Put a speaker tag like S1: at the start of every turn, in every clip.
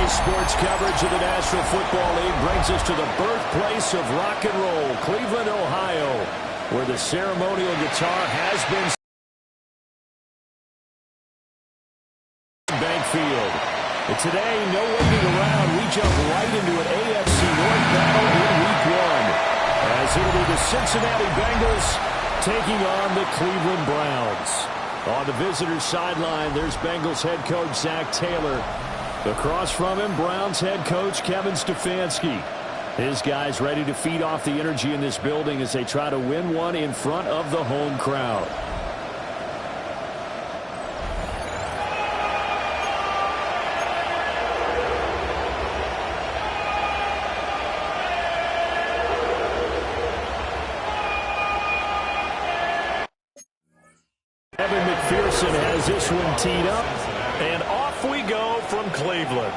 S1: Sports coverage of the National Football League brings us to the birthplace of rock and roll, Cleveland, Ohio, where the ceremonial guitar has been Bank Field. And today, no waiting around. We jump right into an AFC North battle in Week 1, as it'll be the Cincinnati Bengals taking on the Cleveland Browns. On the visitor's sideline, there's Bengals head coach Zach Taylor. Across from him, Browns head coach Kevin Stefanski. His guys ready to feed off the energy in this building as they try to win one in front of the home crowd. Evan McPherson has this one teed up, and off we go from Cleveland.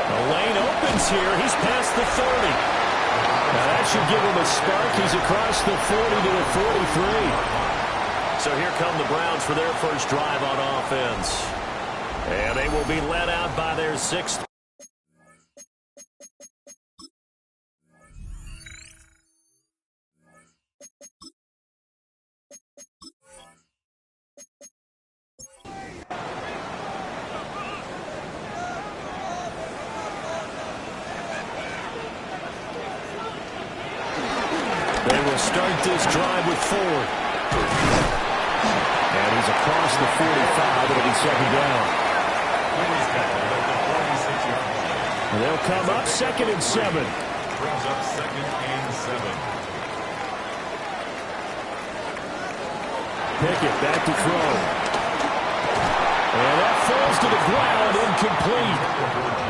S1: The lane opens here. He's past the 30. Now that should give him a spark. He's across the 40 to the 43. So here come the Browns for their first drive on offense. And they will be led out by their sixth. They will start this drive with Ford. And he's across the 45. It'll be second down. And they'll come up 2nd and 7.
S2: Brings up 2nd and 7.
S1: Pickett back to throw. And that falls to the ground, incomplete.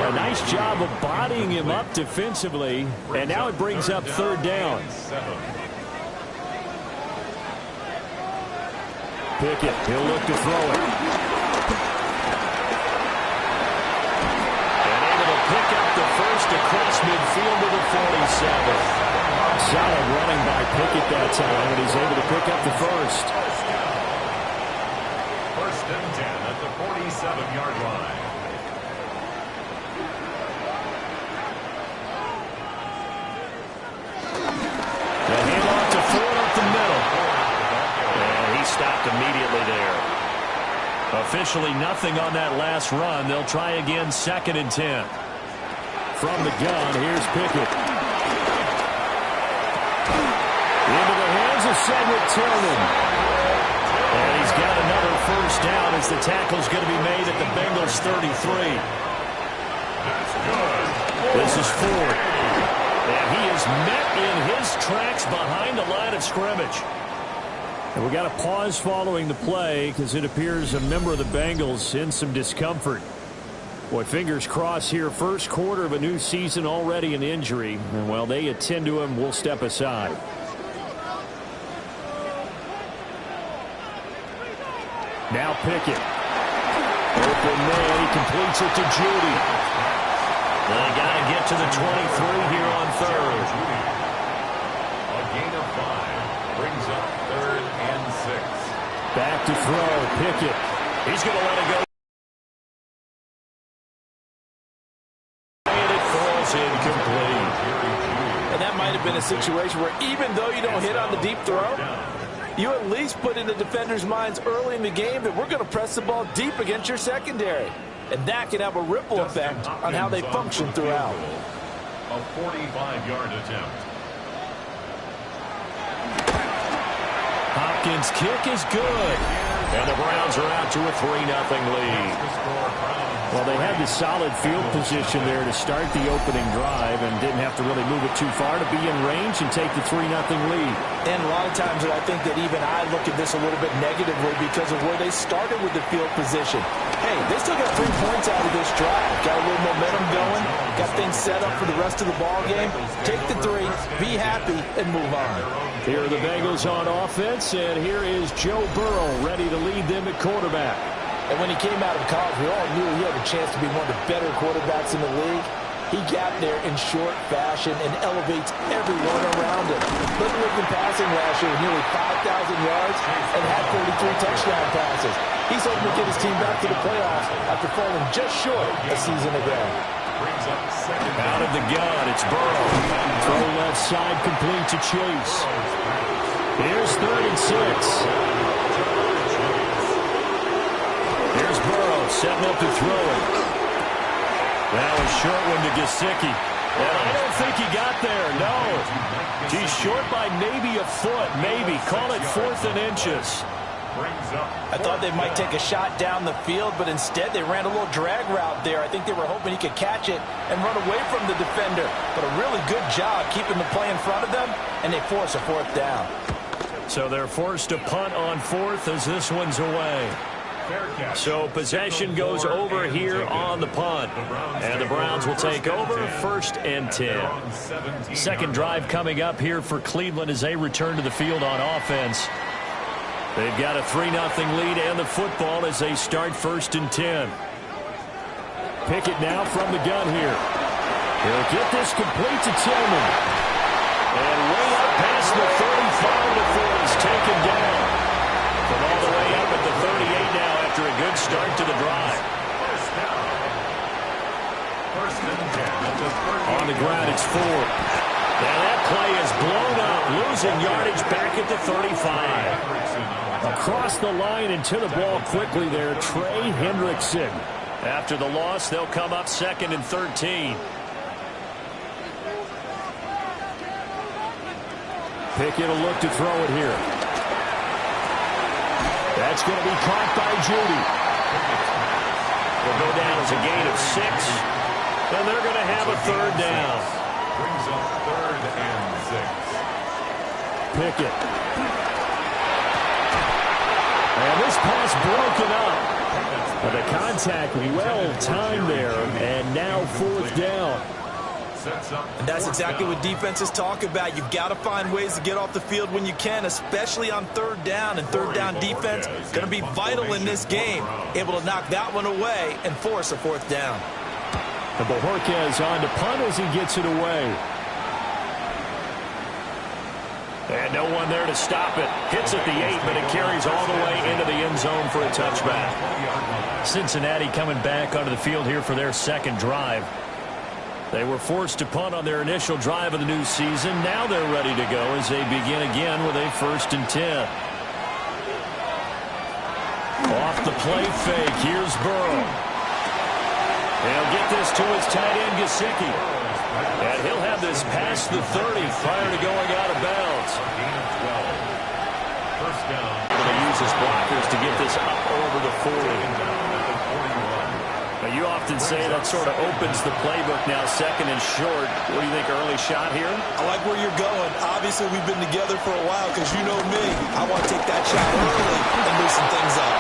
S1: A nice job of bodying him up defensively. And now it brings up 3rd down. Pickett, he'll look to throw it. And able to pick up the first across midfield to the 47. Solid running by Pickett that time, and he's able to pick up the first.
S2: 1st and 10 at the 47-yard line.
S1: The handoff to Ford up the middle. And he stopped immediately there. Officially nothing on that last run. They'll try again 2nd and 10. From the gun, here's Pickett. Into the hands of Cedric Tillman. And he's got another first down as the tackle's going to be made at the Bengals 33. This is Ford. And he is met in his tracks behind the line of scrimmage. And we got a pause following the play because it appears a member of the Bengals in some discomfort. Boy, fingers crossed here. First quarter of a new season, already an injury. And while they attend to him, we'll step aside. Now Pickett. Open man. He completes it to Judy. They got to get to the 23 here on 3rd.
S2: A gain of 5 brings up 3rd and 6.
S1: Back to throw. Pickett. He's going to let it go. And it falls incomplete.
S3: And that might have been a situation where even though you don't hit on the deep throw, you at least put in the defenders' minds early in the game that we're going to press the ball deep against your secondary. And that can have a ripple effect on how they function throughout.
S2: A 45-yard attempt.
S1: Hopkins' kick is good. And the Browns are out to a 3-0 lead. Well, they had the solid field position there to start the opening drive and didn't have to really move it too far to be in range and take the 3-0 lead.
S3: And a lot of times I think that even I look at this a little bit negatively because of where they started with the field position. Hey, they still got 3 points out of this drive. Got a little momentum going. Got things set up for the rest of the ball game. Take the 3, be happy, and move on.
S1: Here are the Bengals on offense, and here is Joe Burrow ready to lead them at quarterback.
S3: And when he came out of college, we all knew he had a chance to be one of the better quarterbacks in the league. He got there in short fashion and elevates everyone around him. Led the league in passing last year with nearly 5,000 yards and had 43 touchdown passes. He's hoping to get his team back to the playoffs after falling just short a season ago.
S1: Out of the gun, it's Burrow. Throw left side, complete to Chase. Here's 3rd and 6. Here's Burrow, setting up to throw it. Now a short one to Gesicki. And I don't think he got there, no. He's short by maybe a foot, maybe. Call it 4th and inches.
S3: I thought they might take a shot down the field, but instead they ran a little drag route there. I think they were hoping he could catch it and run away from the defender. But a really good job keeping the play in front of them, and they force a 4th down.
S1: So they're forced to punt on 4th as this one's away. So possession goes over here on the punt. And the Browns will take over 1st and 10. Second drive coming up here for Cleveland as they return to the field on offense. They've got a 3-0 lead and the football as they start 1st and 10. Pickett now from the gun here. He'll get this complete to Tillman. And way up past the 35 before he's taken down. From all the way up at the 38 now after a good start to the drive. On the ground, it's Ford. Now that play is blown up, losing yardage back at the 35. Across the line and to the ball quickly there, Trey Hendrickson. After the loss, they'll come up 2nd and 13. Pickett will look to throw it here. That's going to be caught by Judy. Will go down as a gain of 6. And they're going to have a 3rd down.
S2: Brings up 3rd and 6.
S1: Pickett. And this pass broken up. But the contact well timed there. And now 4th down.
S3: And that's exactly what defenses talk about. You've got to find ways to get off the field when you can, especially on 3rd down. And 3rd down defense going to be vital in this game. Able to knock that one away and force a 4th down.
S1: And Bojorquez on to punt as he gets it away. And no one there to stop it. Hits at the 8, but it carries all the way into the end zone for a touchback. Cincinnati coming back onto the field here for their 2nd drive. They were forced to punt on their initial drive of the new season. Now they're ready to go as they begin again with a 1st and 10. Off the play fake. Here's Burrow. He'll get this to his tight end, Gesicki. And he'll have this past the 30 prior to going out of bounds.
S2: First down.
S1: Going to use his blockers to get this up over the 40. Now you often say that sort of opens the playbook now, 2nd and short. What do you think, early shot here?
S3: I like where you're going. Obviously, we've been together for a while because you know me. I want to take that shot early and loosen things up.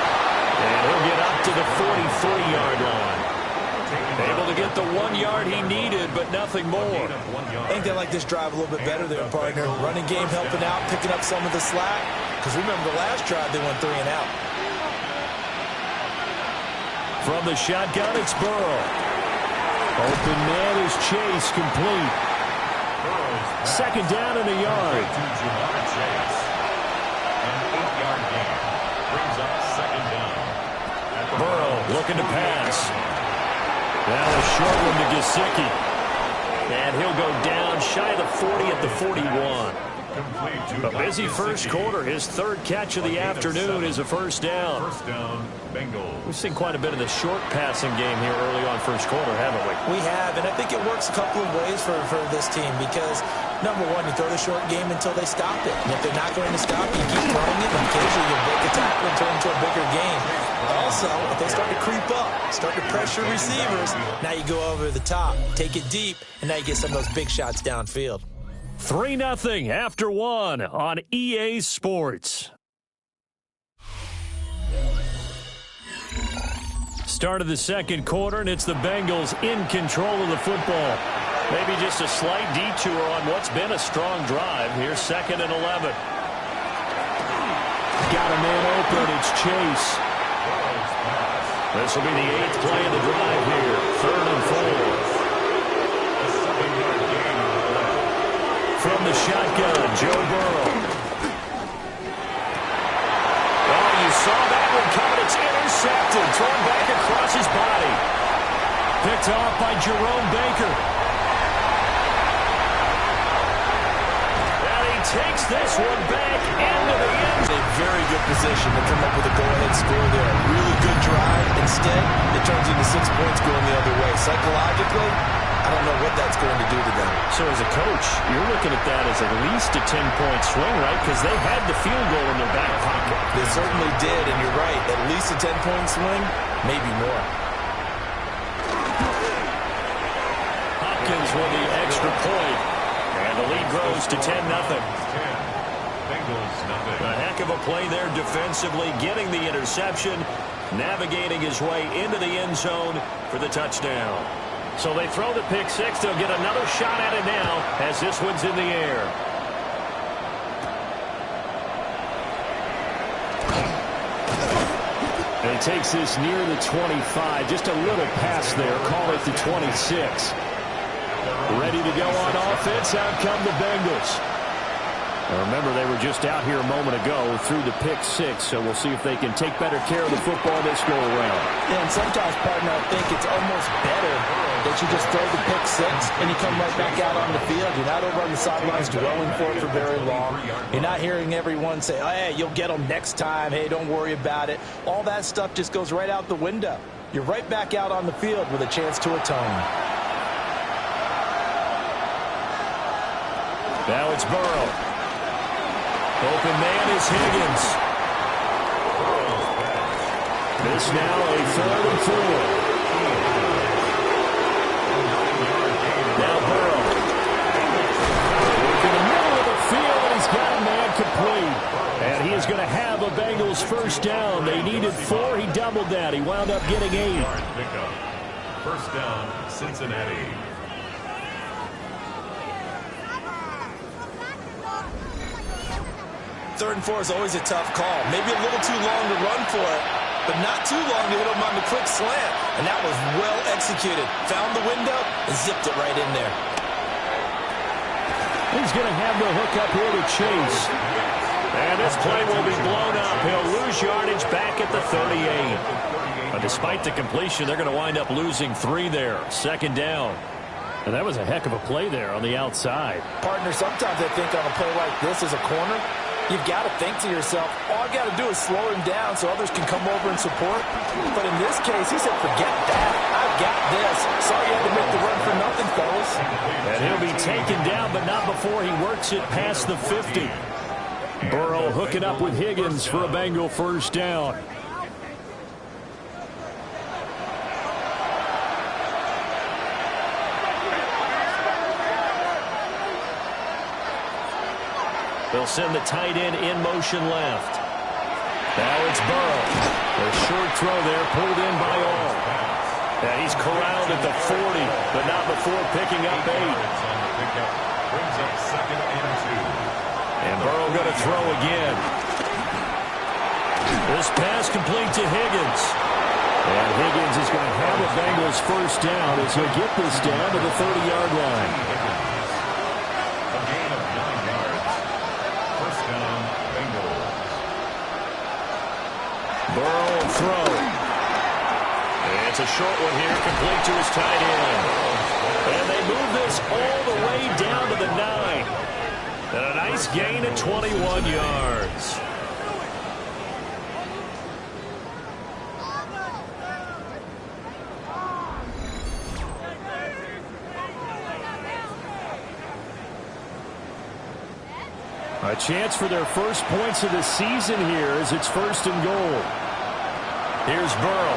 S1: And he'll get up to the 43-yard line. Able to get the 1 yard he needed, but nothing more.
S3: I think they like this drive a little bit better there, partner. Running game helping out, picking up some of the slack. Because remember the last drive, they went 3 and out.
S1: From the shotgun, it's Burrow. Open man is Chase, complete. 2nd down and a yard.
S2: An 8-yard gain. Brings up 2nd down.
S1: Burrow looking to pass. Now a short one to Gesicki. And he'll go down shy of the 40 at the 41. A busy first quarter. His 3rd catch of the afternoon is a 1st down.
S2: First down, Bengals.
S1: We've seen quite a bit of the short passing game here early on first quarter, haven't we?
S3: We have, and I think it works a couple of ways for this team because, number one, you throw the short game until they stop it. And if they're not going to stop it, you keep throwing it, and occasionally you'll break a tackle and turn into a bigger game. Also, if they start to creep up, start to pressure receivers, now you go over the top, take it deep, and now you get some of those big shots downfield.
S1: 3-0 after 1 on EA Sports. Start of the second quarter, and it's the Bengals in control of the football. Maybe just a slight detour on what's been a strong drive. Here's 2nd and 11. Got a man open. It's Chase. This will be the 8th play of the drive here. 3rd and 4. From the shotgun, Joe Burrow. Oh, you saw that one coming. It's intercepted. Thrown back across his body. Picked off by Jerome Baker. And he takes this one back into the end.
S3: A very good position to come up with a go-ahead score there. A really good drive. Instead, it turns into 6 points going the other way. Psychologically, I don't know what that's going to do to them.
S1: So as a coach, you're looking at that as at least a 10-point swing, right? Because they had the field goal in their back pocket.
S3: They certainly did, and you're right. At least a 10-point swing, maybe more.
S1: Hopkins with the extra point. And the lead grows to 10-0. A heck of a play there defensively, getting the interception, navigating his way into the end zone for the touchdown. So they throw the pick six. They'll get another shot at it now as this one's in the air. And he takes this near the 25. Just a little pass there. Call it the 26. Ready to go on offense. Out come the Bengals. Now remember, they were just out here a moment ago through the pick six, so we'll see if they can take better care of the football this go-around.
S3: Yeah, and sometimes, partner, I think it's almost better that you just throw the pick six and you come right back out on the field. You're not over on the sidelines dwelling for it for very long. You're not hearing everyone say, oh, hey, you'll get them next time. Hey, don't worry about it. All that stuff just goes right out the window. You're right back out on the field with a chance to atone.
S1: Now it's Burrow. Open man is Higgins. This now a 3rd and 4. Now Burrow. In the middle of the field, and he's got a man complete. And he is going to have a Bengals first down. They needed 4. He doubled that. He wound up getting 8.
S2: First down, Cincinnati.
S3: 3rd and 4 is always a tough call. Maybe a little too long to run for it, but not too long to hit him on the quick slant. And that was well executed. Found the window and zipped it right in there.
S1: He's going to have the hook up here to Chase. And this play will be blown up. He'll lose yardage back at the 38. But despite the completion, they're going to wind up losing 3 there. 2nd down. And that was a heck of a play there on the outside.
S3: Partner, sometimes I think on a play like this as a corner, you've got to think to yourself, all I've got to do is slow him down so others can come over and support. But in this case, he said, forget that. I've got this. Sorry you had to make the run for nothing, fellas.
S1: And he'll be taken down, but not before he works it past the 50. Burrow hooking up with Higgins for a Bengal first down. They'll send the tight end in motion left. Now it's Burrow. A short throw there, pulled in by all. And he's corralled at the 40, but not before picking up 8.
S2: Brings up 2nd and 2.
S1: And Burrow going to throw again. This pass complete to Higgins. And Higgins is going to have a Bengals first down as he'll get this down to the 30-yard line. Burrow will throw. It's a short one here, complete to his tight end. And they move this all the way down to the 9. And a nice gain of 21 yards. A chance for their first points of the season here as it's 1st and goal. Here's Burrow.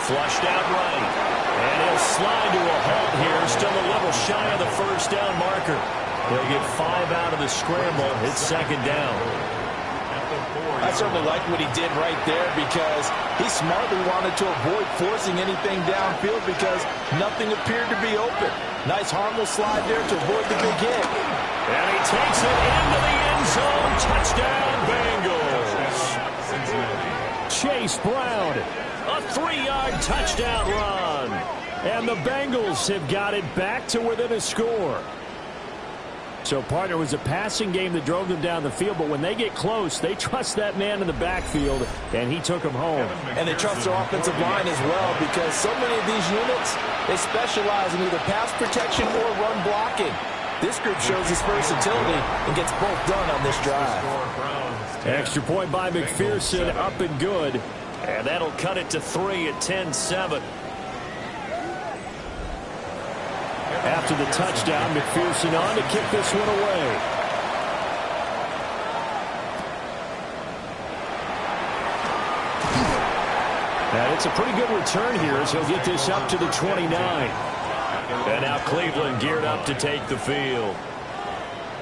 S1: Flushed out right. And he'll slide to a halt here. Still a little shy of the first down marker. He'll get 5 out of the scramble. It's 2nd down.
S3: I certainly like what he did right there because he smartly wanted to avoid forcing anything downfield because nothing appeared to be open. Nice harmless slide there to avoid the big hit.
S1: And he takes it into the end zone. Touchdown, Bengals. Chase Brown, a 3-yard touchdown run. And the Bengals have got it back to within a score. So, partner, it was a passing game that drove them down the field, but when they get close, they trust that man in the backfield, and he took them home.
S3: And they trust their offensive line as well because so many of these units, they specialize in either pass protection or run blocking. This group shows his versatility and gets both done on this drive.
S1: Extra point by McPherson, up and good. And that'll cut it to 3 at 10-7. After the touchdown, McPherson on to kick this one away. And it's a pretty good return here as he'll get this up to the 29. And now Cleveland geared up to take the field.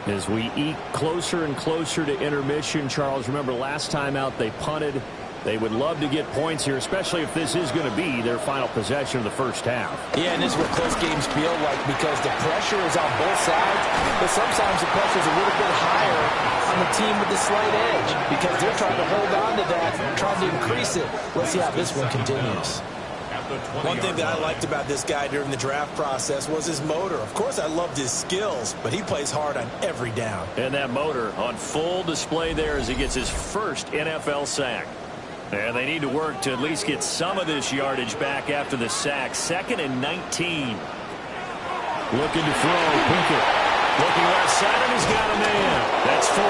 S1: As we eke closer and closer to intermission, Charles, remember last time out they punted. They would love to get points here, especially if this is going to be their final possession of the first half.
S3: Yeah, and this is what close games feel like because the pressure is on both sides, but sometimes the pressure is a little bit higher on the team with the slight edge because they're trying to hold on to that, trying to increase it. Let's see how this one continues.
S4: One thing that I liked about this guy during the draft process was his motor. Of course, I loved his skills, but he plays hard on every down.
S1: And that motor on full display there as he gets his first NFL sack. And they need to work to at least get some of this yardage back after the sack. 2nd and 19. Looking to throw. Pinkett. Looking left side, and he's got a man. That's 4.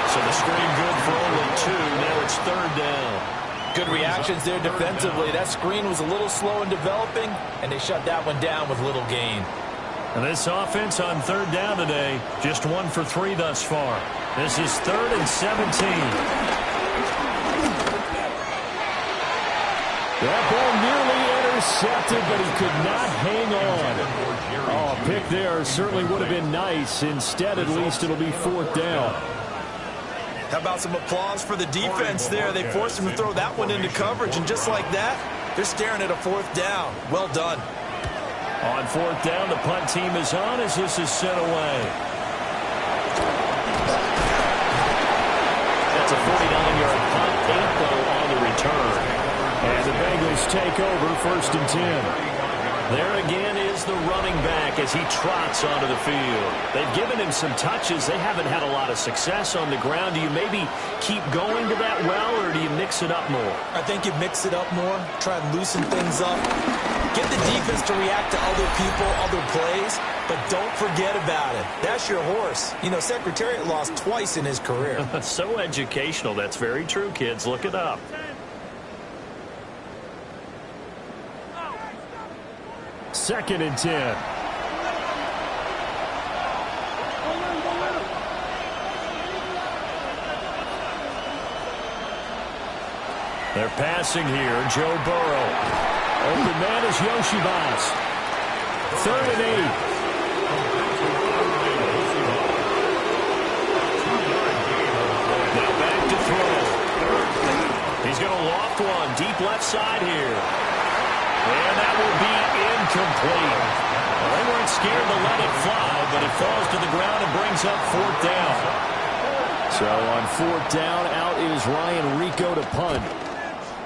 S1: So the screen good for only 2. Now it's 3rd down.
S3: Good reactions there defensively. That screen was a little slow in developing, and they shut that one down with little gain.
S1: And this offense on 3rd down today, just 1 for 3 thus far. This is 3rd and 17. That ball nearly intercepted, but he could not hang on. Oh, a pick there certainly would have been nice. Instead, at least it'll be 4th down.
S4: How about some applause for the defense there? They forced him to throw that one into coverage, and just like that, they're staring at a 4th down. Well done.
S1: On 4th down, the punt team is on as this is sent away. That's a 49-yard punt, 8 though on the return. And the Bengals take over 1st and 10. There again is the running back as he trots onto the field. They've given him some touches. They haven't had a lot of success on the ground. Do you maybe keep going to that well, or do you mix it up more?
S4: I think you mix it up more, try and loosen things up. Get the defense to react to other people, other plays, but don't forget about it. That's your horse. You know, Secretariat lost twice in his career.
S1: So educational. That's very true, kids. Look it up. Second and 10. They're passing here. Joe Burrow. Open man is Yoshibas. 3rd and 8. Now back to throw. He's going to loft one. Deep left side here. And that will be incomplete. Well, they weren't scared to let it fly, but it falls to the ground and brings up 4th down. So on 4th down, out is Ryan Rico to punt.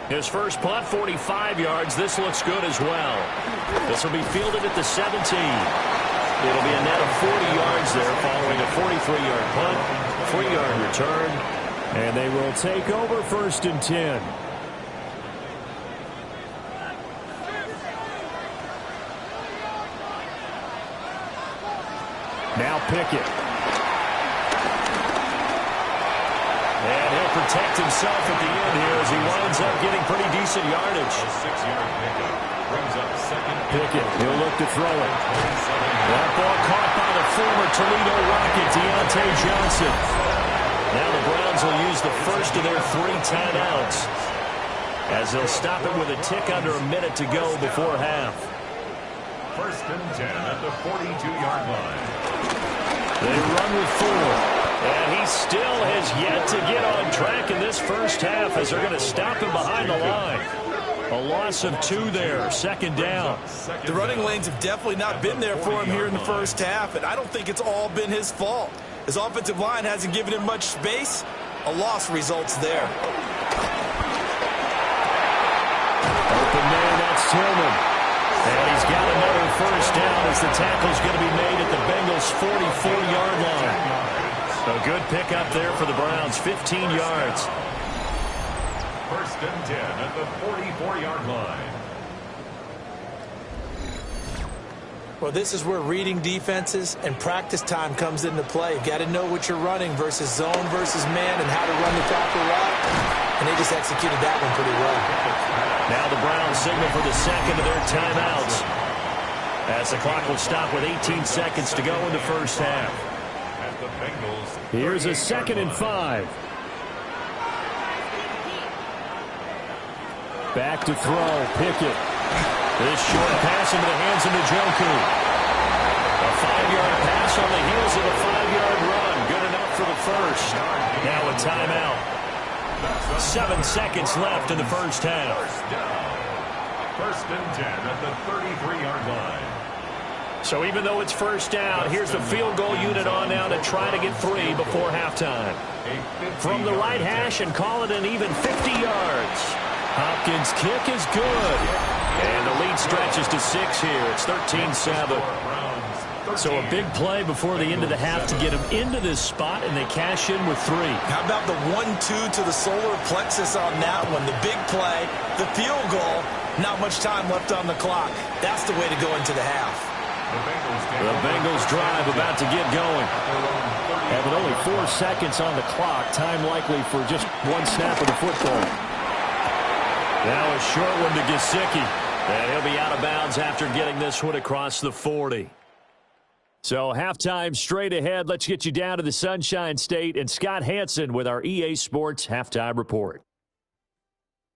S1: His first punt, 45 yards. This looks good as well. This will be fielded at the 17. It'll be a net of 40 yards there following a 43-yard punt, 3-yard return. And they will take over 1st and 10. Now Pickett. And he'll protect himself at the end here as he winds up getting pretty decent yardage.
S2: A 6-yard pickup brings up 2nd.
S1: Pickett, he'll look to throw it. That ball caught by the former Toledo Rocket, Deontay Johnson. Now the Browns will use the first of their 3 timeouts as they'll stop it with a tick under a minute to go before half.
S2: 1st and 10 at the 42-yard line.
S1: They run with 4. And he still has yet to get on track in this first half as they're going to stop him behind the line. A loss of 2 there, second down.
S4: The running lanes have definitely not been there for him here in the first half, and I don't think it's all been his fault. His offensive line hasn't given him much space. A loss results there.
S1: Open there, that's Tillman. And he's got another first down as the tackle's going to be made at the Bengals' 44-yard line. A good pickup there for the Browns, 15 yards.
S2: First and 10 at the 44-yard line.
S4: Well, this is where reading defenses and practice time comes into play. You've got to know what you're running versus zone versus man and how to run the tackle route. And they just executed that one pretty well.
S1: Now the Browns signal for the second of their timeouts, as the clock will stop with 18 seconds to go in the first half.
S2: At the Bengals.
S1: Here's a 2nd and 5. Back to throw, Pickett. This short pass into the hands of Njoku. A 5-yard pass on the heels of a 5-yard run. Good enough for the first. Now a timeout. 7 seconds left in the first half.
S2: First and 10 at the 33-yard line.
S1: So even though it's first down, here's the field goal unit on now to try to get 3 before halftime. From the right hash and call it an even 50 yards. Hopkins' kick is good. And the lead stretches to 6 here. It's 13-7. So a big play before the end of the half to get them into this spot, and they cash in with 3.
S4: How about the 1-2 to the solar plexus on that one? The big play, the field goal, not much time left on the clock. That's the way to go into the half.
S1: The Bengals drive about to get going. Having only 4 seconds on the clock, time likely for just 1 snap of the football. Now a short one to Gesicki. And he'll be out of bounds after getting this one across the 40. So halftime straight ahead. Let's get you down to the Sunshine State and Scott Hansen with our EA Sports Halftime Report.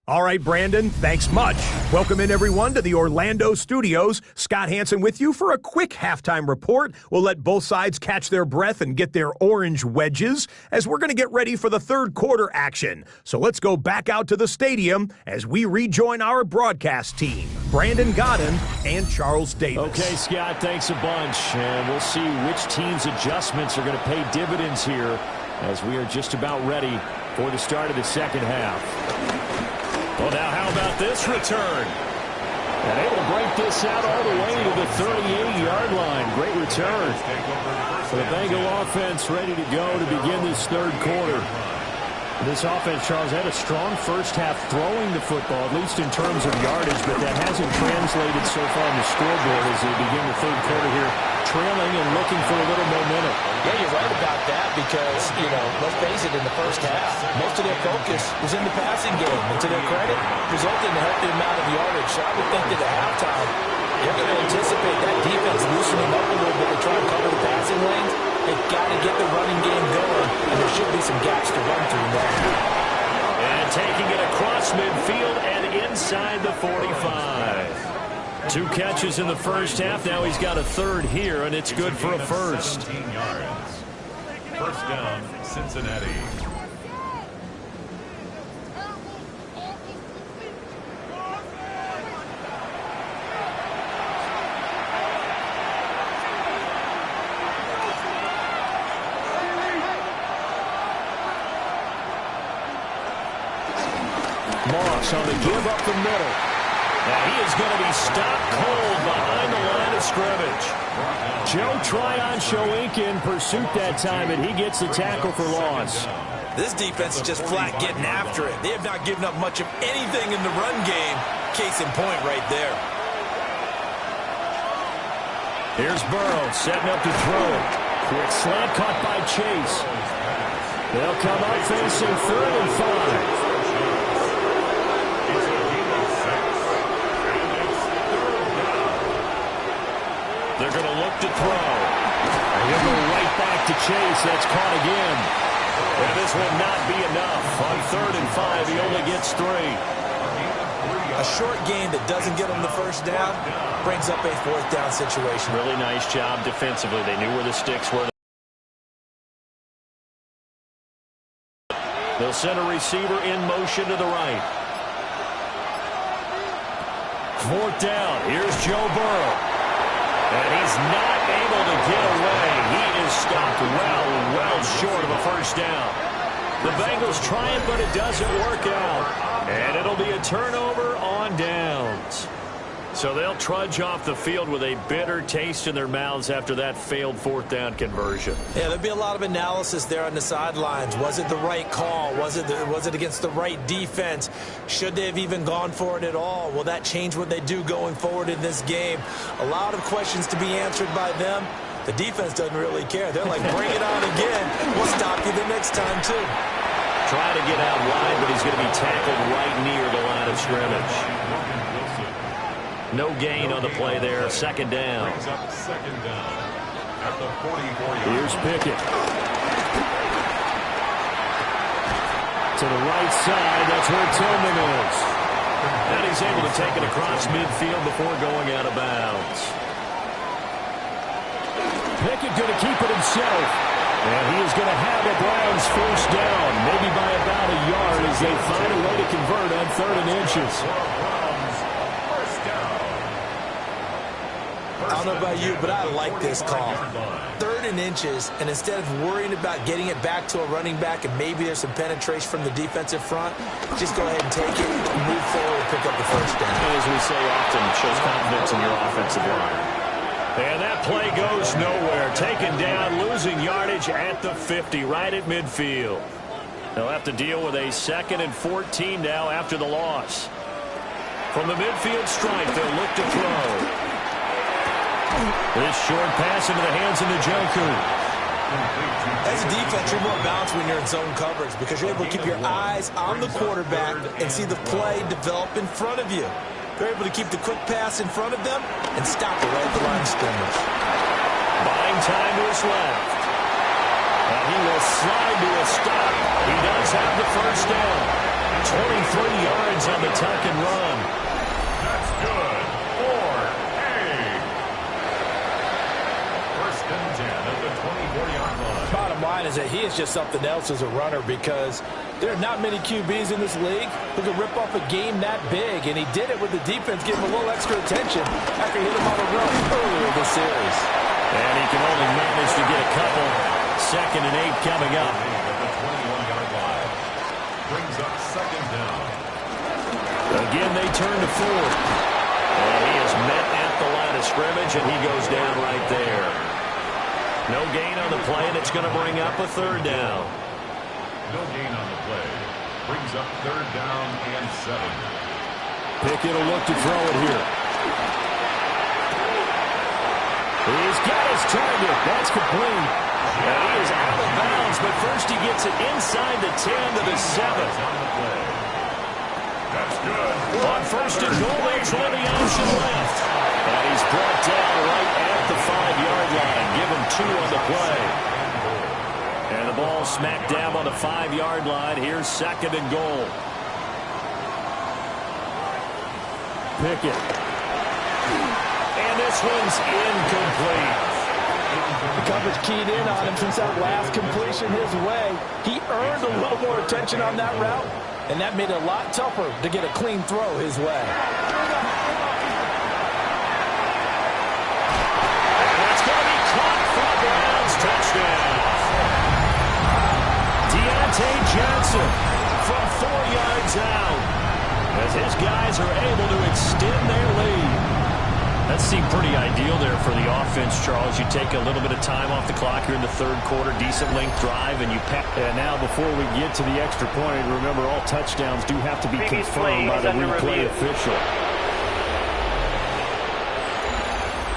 S5: All right, Brandon, thanks much. Welcome in, everyone, to the Orlando studios. Scott Hansen with you for a quick halftime report. We'll let both sides catch their breath and get their orange wedges as we're going to get ready for the third quarter action. So let's go back out to the stadium as we rejoin our broadcast team, Brandon Godden and Charles Davis.
S1: Okay, Scott, thanks a bunch. And we'll see which team's adjustments are going to pay dividends here as we are just about ready for the start of the second half. Well, now how about this return? And able to break this out all the way to the 38-yard line. Great return for the Bengal offense, ready to go to begin this third quarter. This offense, Charles, had a strong first half throwing the football, at least in terms of yardage, but that hasn't translated so far on the scoreboard as they begin the third quarter here, trailing and looking for a little momentum.
S4: Yeah, you're right about that because, let's face it, in the first half, most of their focus was in the passing game. And to their credit, resulted in a healthy amount of yardage. So I would think that at halftime, they're going to anticipate that defense loosening up a little bit to try and cover the passing lanes. They've got to get the running game going, and there should be some gaps to run through now.
S1: And taking it across midfield and inside the 45. 2 catches in the first half. Now he's got a third here, and it's good for a first.
S2: 17 yards. First down, Cincinnati.
S1: Moss on the give up the middle. And he is going to be stopped cold behind the line of scrimmage. Joe Tryon-Shoyinka in pursuit that time, and he gets the tackle for loss.
S4: This defense is just flat getting after it. They have not given up much of anything in the run game. Case in point right there.
S1: Here's Burrow setting up to throw it. Quick slant caught by Chase. They'll come up facing 3rd and 5. They're going to look to throw. And he'll go right back to Chase. That's caught again. And this will not be enough. On 3rd and 5, he only gets 3.
S4: A short gain that doesn't get them the first down brings up a 4th down situation.
S1: Really nice job defensively. They knew where the sticks were. He'll send a receiver in motion to the right. 4th down. Here's Joe Burrow. And he's not able to get away. He is stopped well short of a first down. The Bengals trying, but it doesn't work out. And it'll be a turnover on downs. So they'll trudge off the field with a bitter taste in their mouths after that failed 4th down conversion.
S4: Yeah, there'll be a lot of analysis there on the sidelines. Was it the right call? Was it against the right defense? Should they have even gone for it at all? Will that change what they do going forward in this game? A lot of questions to be answered by them. The defense doesn't really care. They're like, bring it on again. We'll stop you the next time, too.
S1: Trying to get out wide, but he's going to be tackled right near the line of scrimmage. No gain on the play there. 2nd down.
S2: Brings up 2nd down at the 44-yard.
S1: Here's Pickett. To the right side. That's where Tillman is. And he's able to take it across midfield before going out of bounds. Pickett going to keep it himself. And he is going to have a Browns 1st down, maybe by about a yard as they find a way to convert on 3rd and inches.
S4: I don't know about you, but I like this call. 3rd and inches, and instead of worrying about getting it back to a running back and maybe there's some penetration from the defensive front, just go ahead and take it, move forward, and pick up the 1st down.
S1: And as we say often, it shows confidence in your offensive line. And that play goes nowhere. Taken down, losing yardage at the 50, right at midfield. They'll have to deal with a 2nd and 14 now after the loss. From the midfield stripe, they'll look to throw. This short pass into the hands of Njoku.
S4: As a defense, you're more balanced when you're in zone coverage because you're able to keep your eyes on the quarterback and see the play develop in front of you. They're able to keep the quick pass in front of them and stop it right at the line of scrimmage.
S1: Buying time to his left. And he will slide to a stop. He does have the 1st down. 23 yards on the tuck and run.
S2: That's good. 1st and 10 at the 24-yard line.
S3: Bottom line is that he is just something else as a runner because there are not many QBs in this league who can rip off a game that big, and he did it with the defense giving him a little extra attention after he hit him on the run earlier this series.
S1: And he can only manage to get a couple. 2nd and 8 coming up.
S2: At the 21-yard line. Brings up 2nd down.
S1: Again, they turn to Ford. And he is met at the line of scrimmage, and he goes down right there. No gain on the play, and it's going to bring up a 3rd down.
S2: No gain on the play. Brings up 3rd down and 7.
S1: Pickett will look to throw it here. He's got his target. That's complete. And he is out of bounds, but first he gets it inside the 10 to the 7.
S2: That's good.
S1: On 1st and goal, they try the option left. And he's brought down right at the 5-yard line. Give him 2 on the play. And the ball smacked down on the 5-yard line. Here's 2nd and goal. Pickett. And this one's incomplete.
S3: The coverage keyed in on him since that last completion his way. He earned a little more attention on that route, and that made it a lot tougher to get a clean throw his way.
S1: And that's going to be caught for the Browns. Touchdown. Deontay Johnson from 4 yards out as his guys are able to extend their lead. That seemed pretty ideal there for the offense, Charles. You take a little bit of time off the clock here in the 3rd quarter, decent length drive, and you pack. And now before we get to the extra point, remember all touchdowns do have to be confirmed by the replay official.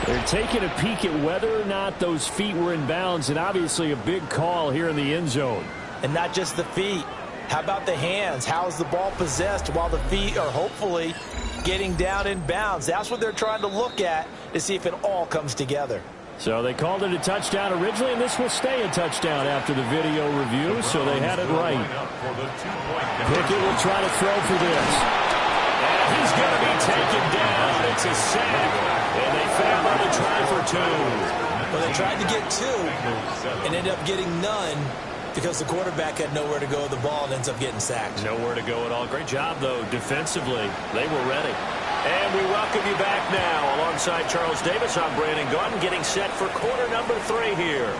S1: They're taking a peek at whether or not those feet were in bounds, and obviously a big call here in the end zone.
S4: And not just the feet. How about the hands? How is the ball possessed while the feet are hopefully getting down in bounds? That's what they're trying to look at to see if it all comes together.
S1: So they called it a touchdown originally, and this will stay a touchdown after the video review, so they had it right. Pickett will try to throw for this. And he's going to be taken down. It's a sack, and they failed on the try for 2.
S4: Well, they tried to get 2 and ended up getting none. because the quarterback had nowhere to go with the ball and ends up getting sacked.
S1: Nowhere to go at all. Great job, though, defensively. They were ready. And we welcome you back now. Alongside Charles Davis, I'm Brandon Gaudin, getting set for quarter number 3 here.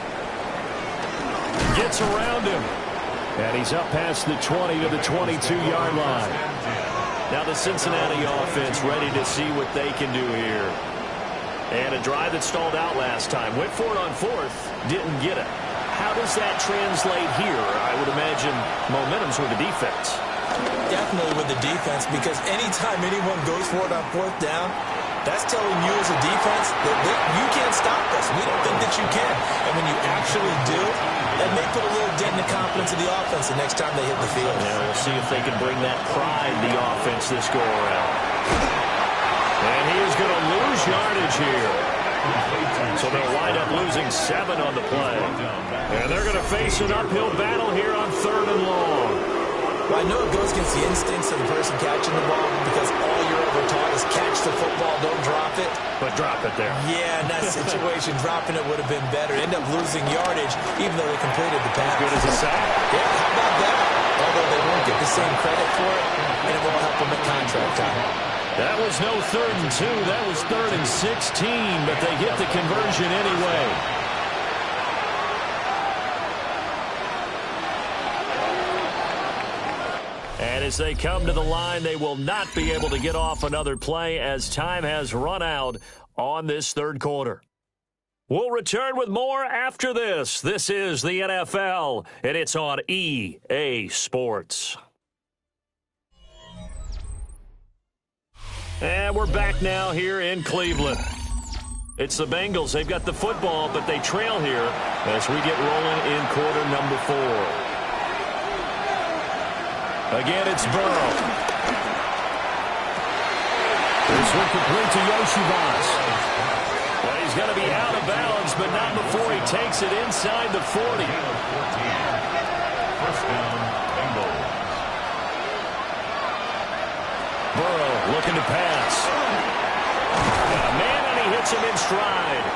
S1: Gets around him. And he's up past the 20 to the 22-yard line. Now the Cincinnati offense ready to see what they can do here. And a drive that stalled out last time. Went for it on 4th. Didn't get it. How does that translate here? I would imagine momentum's with the defense.
S4: Definitely with the defense, because anytime anyone goes for it on 4th down, that's telling you as a defense that you can't stop us. We don't think that you can. And when you actually do, that may put a little dent in the confidence of the offense the next time they hit the field.
S1: Yeah, we'll see if they can bring that pride, the offense, this go-around. And he is going to lose yardage here. So they'll wind up losing 7 on the play. And they're going to face an uphill battle here on 3rd and long.
S4: Well, I know it goes against the instincts of the person catching the ball, because all you're ever taught is catch the football, don't drop it.
S1: But drop it there.
S4: Yeah, in that situation, dropping it would have been better. End up losing yardage, even though they completed the pass.
S1: Good as a sack.
S4: Yeah, how about that? Although they won't get the same credit for it, and it won't help them at contract time.
S1: That was no 3rd and 2. That was 3rd and 16, but they get the conversion anyway. And as they come to the line, they will not be able to get off another play as time has run out on this 3rd quarter. We'll return with more after this. This is the NFL, and it's on EA Sports. And we're back now here in Cleveland. It's the Bengals. They've got the football, but they trail here as we get rolling in quarter number 4. Again, it's Burrow. This one complete to Yoshivas. Well, he's going to be out of bounds, but not before he takes it inside the 40.
S2: First down, Bengals.
S1: Burrow looking to pass. Got a man, and he hits him in stride.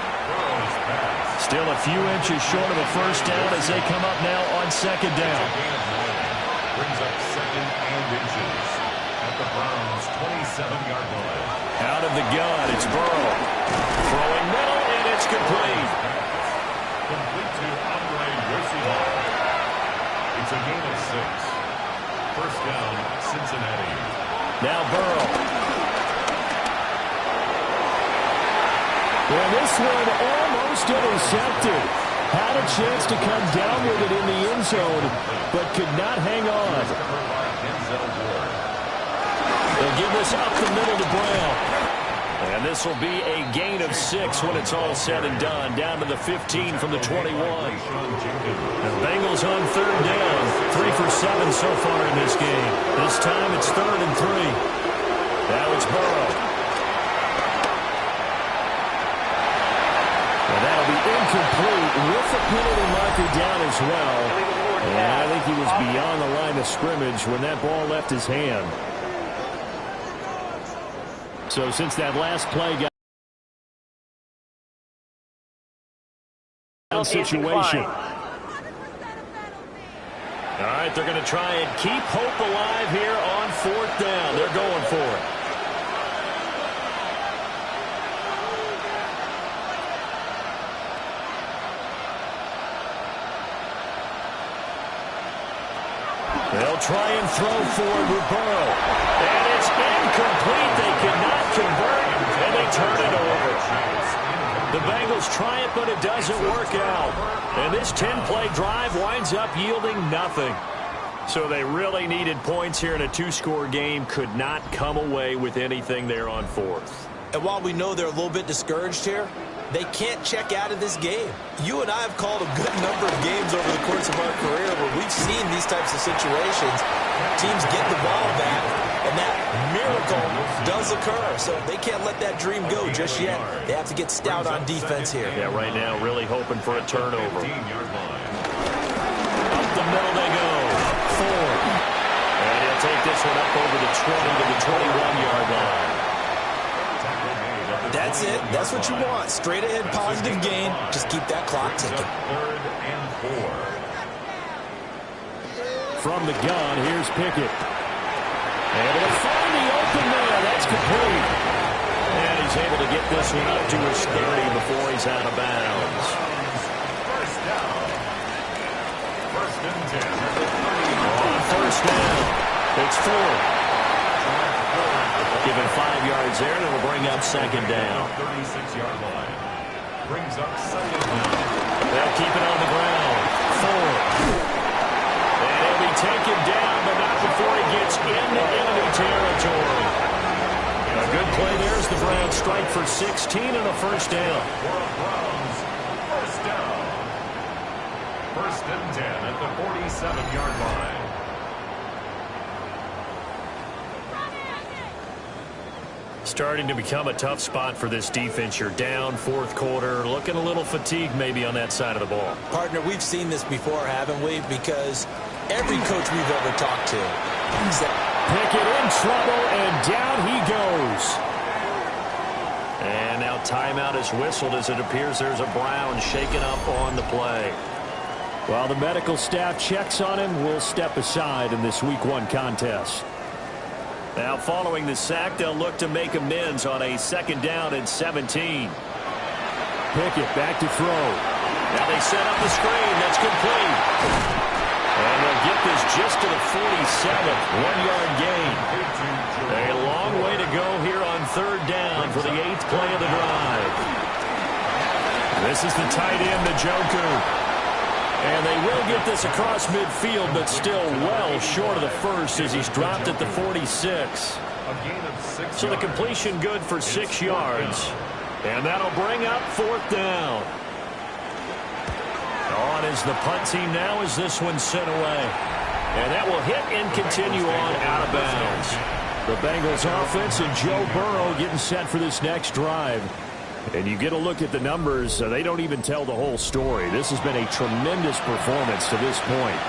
S1: Still a few inches short of a first down as they come up now on 2nd down.
S2: Brings up 2nd and inches at the Browns' 27-yard line.
S1: Out of the gun, it's Burrow. Throwing middle, and it's complete.
S2: Complete to Andre Yoshivas. It's a gain of 6. First down, Cincinnati.
S1: Now Burrow. Well, this one almost intercepted. Had a chance to come down with it in the end zone, but could not hang on. They'll give this up the middle to Brown. And this will be a gain of 6 when it's all said and done. Down to the 15 from the 21. The Bengals on 3rd down. 3 for 7 so far in this game. This time it's 3rd and 3. Now it's Burrow. And that'll be incomplete with the penalty marker down as well. And I think he was beyond the line of scrimmage when that ball left his hand. So since that last play got situation. All right, they're going to try and keep hope alive here on 4th down. They're going for it. They'll try and throw forward with Burrow. And it's incomplete. They cannot convert, and they turn it over. The Bengals try it, but it doesn't work out. And this 10-play drive winds up yielding nothing. So they really needed points here in a 2-score game. Could not come away with anything there on 4th.
S4: And while we know they're a little bit discouraged here, they can't check out of this game. You and I have called a good number of games over the course of our career where we've seen these types of situations. Teams get the ball back, and that miracle does occur. So they can't let that dream go just yet. They have to get stout on defense here.
S1: Yeah, right now really hoping for a turnover. Up the middle they go. Ford. And he'll take this one up over the 20 to the 21-yard line.
S4: That's it. That's what you want. Straight ahead positive gain. Just keep that clock ticking.
S2: 3rd and 4.
S1: From the gun, here's Pickett. Able to find the open man. That's complete. And he's able to get this one up to his 30 before he's out of bounds.
S2: First down. First and 10.
S1: On first down, it's 4. Given 5 yards there, and it'll bring up second down.
S2: 36-yard line. Brings up second down.
S1: They'll keep it on the ground. 4. And he'll be taken down, but not before he gets into enemy territory. A good play there as the Browns strike for 16 and a first down.
S2: Browns, first down. First and 10 at the 47-yard line.
S1: Starting to become a tough spot for this defense. You're down fourth quarter, looking a little fatigued maybe on that side of the ball.
S4: Partner, we've seen this before, haven't we? Because every coach we've ever talked to.
S1: Pickett in trouble, and down he goes. And now timeout is whistled as it appears there's a Brown shaken up on the play. While the medical staff checks on him, we'll step aside in this Week 1 contest. Now following the sack, they'll look to make amends on a second down and 17. Pickett back to throw. Now they set up the screen. That's complete. And they'll get this just to the 47th. 1-yard gain. A long way to go here on third down for the 8th play of the drive. This is the tight end, Njoku. And they will get this across midfield, but still well short of the first as he's dropped at the 46. So the completion good for 6 yards. And that'll bring up fourth down. On is the punt team now as this one's sent away. And that will hit and continue on out of bounds. The Bengals offense and Joe Burrow getting set for this next drive. And you get a look at the numbers, they don't even tell the whole story. This has been a tremendous performance to this point.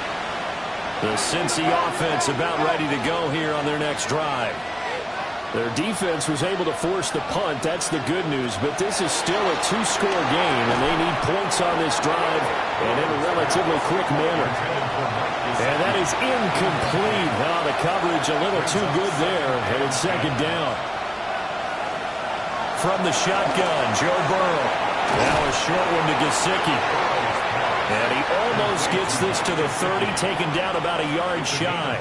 S1: The Cincy offense about ready to go here on their next drive. Their defense was able to force the punt. That's the good news. But this is still a 2-score game, and they need points on this drive and in a relatively quick manner. And that is incomplete. Now the coverage a little too good there, and it's second down. From the shotgun, Joe Burrow. Now a short one to Gesicki. And he almost gets this to the 30, taken down about a yard shy.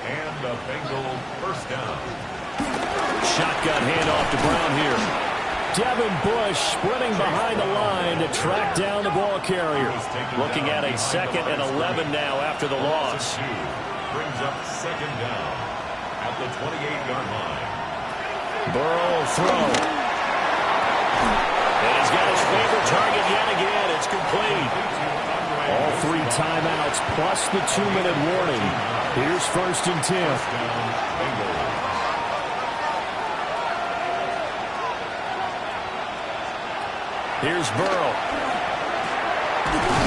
S2: And the Bengal first down.
S1: Shotgun handoff to Brown here. Devin Bush sprinting behind the line to track down the ball carrier. Looking at a 2nd and 11 now after the loss.
S2: Brings up second down at the 28-yard line.
S1: Burrow throw. And he's got his favorite target yet again. It's complete. All 3 timeouts plus the 2-minute warning. Here's first and 10. Here's Burrow.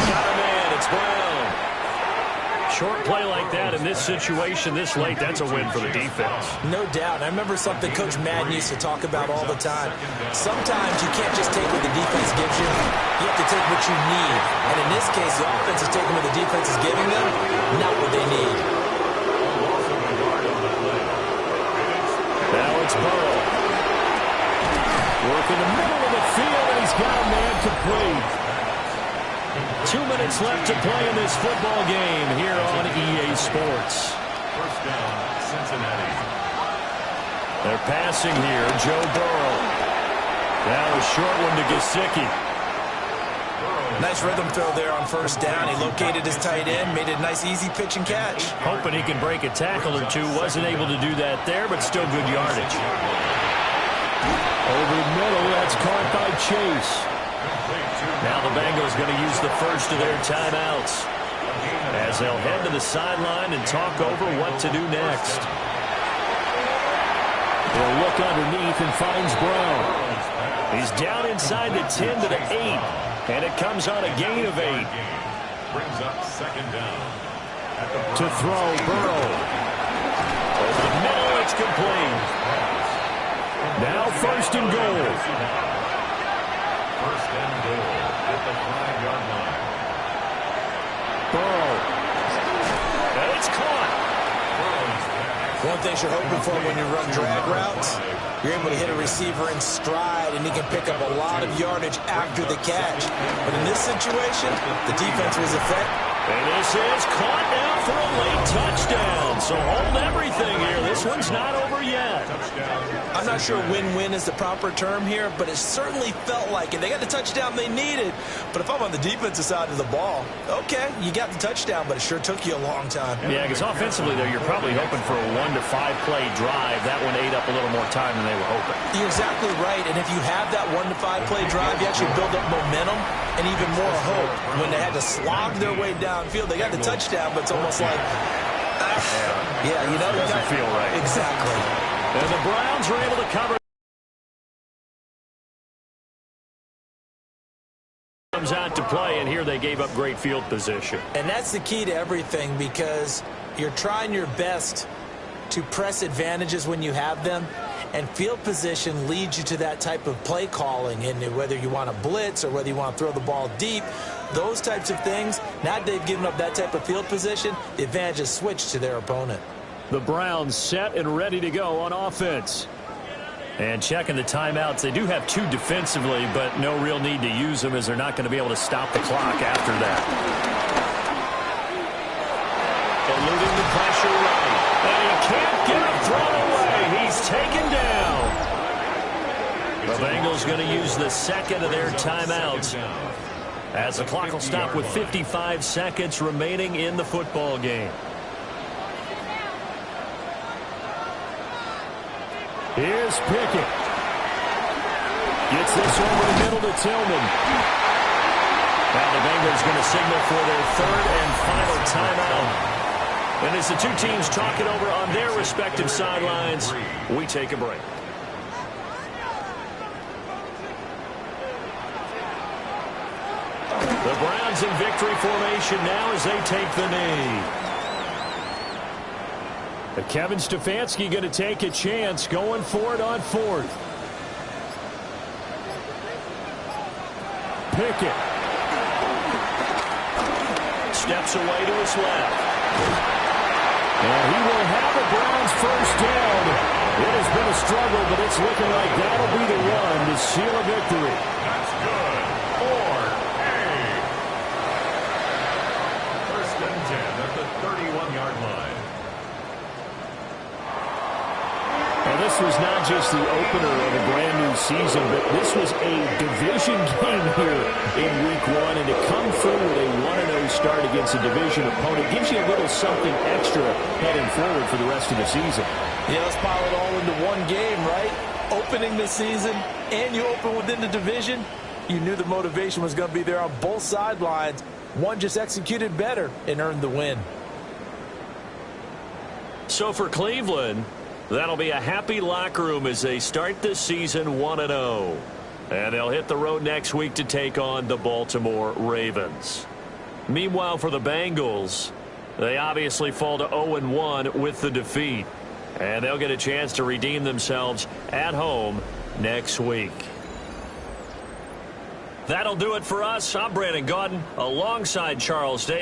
S1: Got a man. It's Brown. Short play like that in this situation this late, that's a win for the defense.
S4: No doubt. I remember something Coach Madden used to talk about all the time. Sometimes you can't just take what the defense gives you. You have to take what you need. And in this case, the offense is taking what the defense is giving them, not what they need.
S1: Now it's Burrow. Working the middle of the field, and he's got a man complete. 2 minutes left to play in this football game here on EA Sports.
S2: First down, Cincinnati.
S1: They're passing here, Joe Burrow. Now a short one to Gesicki.
S4: Nice rhythm throw there on first down. He located his tight end, made it a nice easy pitch and catch.
S1: Hoping he can break a tackle or two. Wasn't able to do that there, but still good yardage. Over the middle, that's caught by Chase. Now the Bengals going to use the first of their timeouts as they'll head to the sideline and talk over what to do next. He'll look underneath and finds Brown. He's down inside the 10 to the 8, and it comes on a gain of 8.
S2: Brings up second down.
S1: To throw, Burrow. Over the middle, it's complete. Now first and goal.
S2: First and goal at the 5-yard line.
S1: Burrow. It's caught.
S4: One thing you're hoping for when you run drag routes, you're able to hit a receiver in stride, and he can pick up a lot of yardage after the catch. But in this situation, the defense was effective.
S1: And this is caught now for a late touchdown. So hold everything here. This one's not over yet.
S4: I'm not sure win-win is the proper term here, but it certainly felt like it. They got the touchdown they needed. But if I'm on the defensive side of the ball, okay, you got the touchdown, but it sure took you a long time.
S1: Yeah, because offensively, though, you're probably hoping for a 1 to 5 play drive. That one ate up a little more time than they were hoping.
S4: You're exactly right. And if you have that 1 to 5 play drive, you actually build up momentum and even more hope. When they had to slog their way downfield, they got the touchdown, but it's almost like, yeah, you know,
S1: it doesn't feel right.
S4: Exactly.
S1: And the Browns are able to cover. Comes out to play, and here they gave up great field position.
S4: And that's the key to everything, because you're trying your best to press advantages when you have them, and field position leads you to that type of play calling. And whether you want to blitz or whether you want to throw the ball deep, those types of things, now that they've given up that type of field position, the advantage is switched to their opponent.
S1: The Browns set and ready to go on offense. And checking the timeouts, they do have 2 defensively, but no real need to use them as they're not going to be able to stop the clock after that. Eluding the pressure right. And he can't get a throw away. He's taken down. The Bengals going to use the second of their timeouts, as the clock will stop with 55 seconds remaining in the football game. Here's Pickett. Gets this over the middle to Tillman. Now the Bengals going to signal for their 3rd and final timeout. And as the 2 teams talk it over on their respective sidelines, we take a break. The Browns in victory formation now as they take the knee. Kevin Stefanski going to take a chance, going for it on 4th. Pickett. Steps away to his left. And he will have the Browns first down. It has been a struggle, but it's looking like that'll be the one to seal a victory.
S2: That's good. 4 and 10 at the 31-yard line.
S1: And this was not just the opener of a brand-new season, but this was a division game here in Week 1. And to come through with a 1-0 start against a division opponent gives you a little something extra heading forward for the rest of the season.
S4: Yeah, let's pile it all into one game, right? Opening the season, and you open within the division. You knew the motivation was going to be there on both sidelines. One just executed better and earned the win.
S1: So for Cleveland, that'll be a happy locker room as they start this season 1-0. And they'll hit the road next week to take on the Baltimore Ravens. Meanwhile, for the Bengals, they obviously fall to 0-1 with the defeat. And they'll get a chance to redeem themselves at home next week. That'll do it for us. I'm Brandon Gaudin alongside Charles Davis.